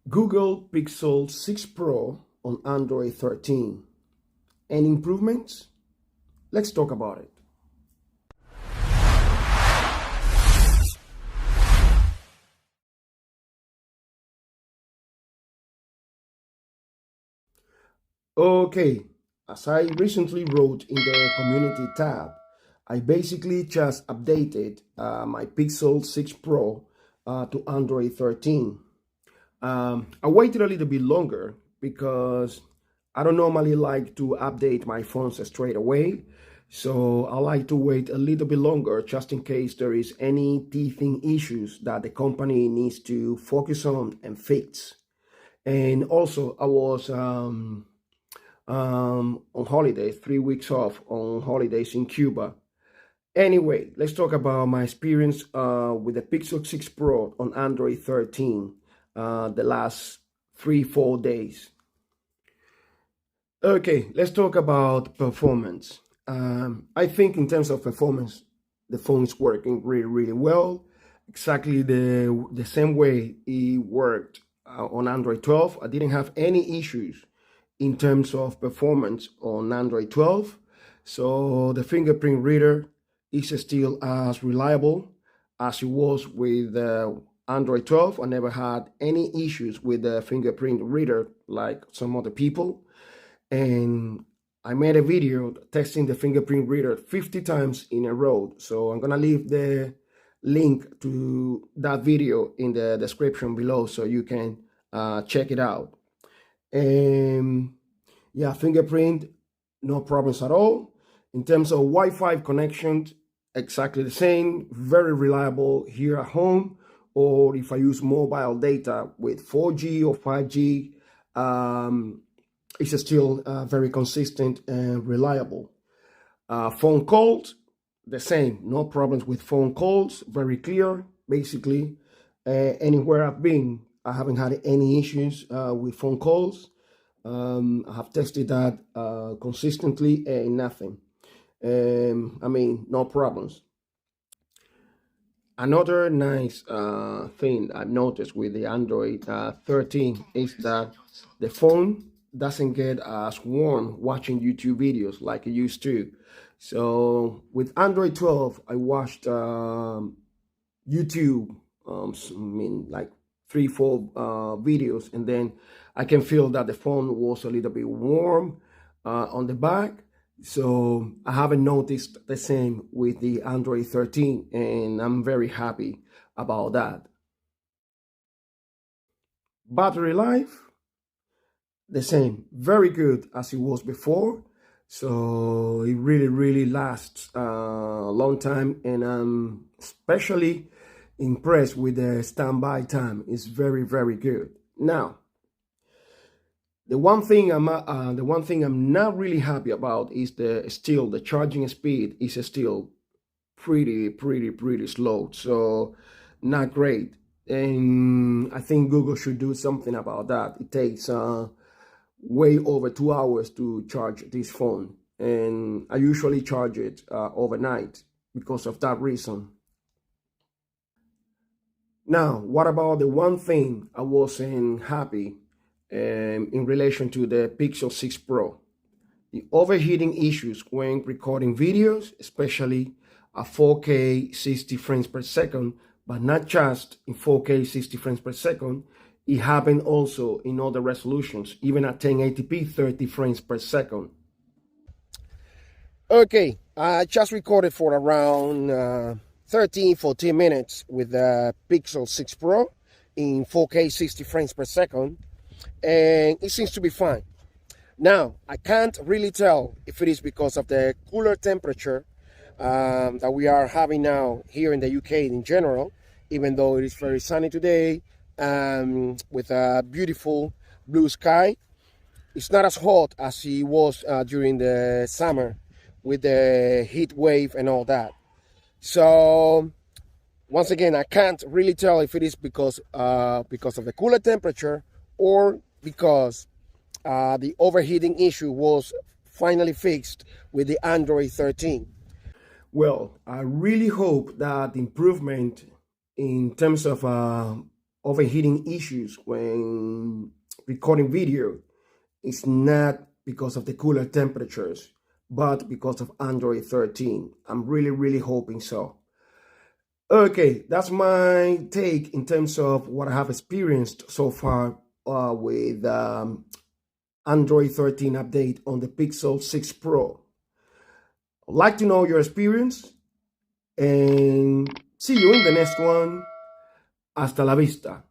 Google Pixel 6 Pro on Android 13. Any improvements? Let's talk about it. Okay, as I recently wrote in the community tab, I basically just updated my Pixel 6 Pro to Android 13. I waited a little bit longer because I don't normally like to update my phones straight away. So I like to wait a little bit longer just in case there is any teething issues that the company needs to focus on and fix. And also I was on holidays, 3 weeks off on holidays in Cuba. Anyway, let's talk about my experience with the Pixel 6 Pro on Android 13 the last 3-4 days. Okay, let's talk about performance. I think in terms of performance, the phone is working really well. Exactly the same way it worked on Android 12. I didn't have any issues in terms of performance on Android 12. So the fingerprint reader is still as reliable as it was with Android 12. I never had any issues with the fingerprint reader like some other people. And I made a video testing the fingerprint reader 50 times in a row. So I'm gonna leave the link to that video in the description below so you can check it out. And yeah, fingerprint, no problems at all. In terms of Wi-Fi connection, exactly the same, very reliable here at home, or if I use mobile data with 4G or 5G, it's still very consistent and reliable. Phone calls, the same, no problems with phone calls, very clear, basically. Anywhere I've been, I haven't had any issues with phone calls. I have tested that consistently and nothing. I mean, no problems. Another nice thing I've noticed with the Android 13 is that the phone doesn't get as warm watching YouTube videos like it used to. So with Android 12, I watched YouTube, I mean, like 3-4 videos, and then I can feel that the phone was a little bit warm on the back. So I haven't noticed the same with the Android 13, and I'm very happy about that. Battery life, the same, very good as it was before. So it really lasts a long time, and I'm especially impressed with the standby time. It's very good. Now, the one thing I'm not really happy about is the charging speed is still pretty slow. So not great. And I think Google should do something about that. It takes way over 2 hours to charge this phone, and I usually charge it overnight because of that reason. Now, what about the one thing I wasn't happy in relation to the Pixel 6 Pro? The overheating issues when recording videos, especially at 4K 60 frames per second, but not just in 4K 60 frames per second. It happened also in other resolutions, even at 1080p 30 frames per second. Okay, I just recorded for around 13-14 minutes with the Pixel 6 Pro in 4K 60 frames per second, and it seems to be fine. Now, I can't really tell if it is because of the cooler temperature that we are having now here in the UK in general, even though it is very sunny today with a beautiful blue sky. It's not as hot as it was during the summer with the heat wave and all that. So once again, I can't really tell if it is because of the cooler temperature or because the overheating issue was finally fixed with the Android 13. Well, I really hope that the improvement in terms of overheating issues when recording video. It's not because of the cooler temperatures, but because of Android 13. I'm really hoping so. Okay, that's my take in terms of what I have experienced so far with Android 13 update on the Pixel 6 Pro. I'd like to know your experience and see you in the next one. Hasta la vista.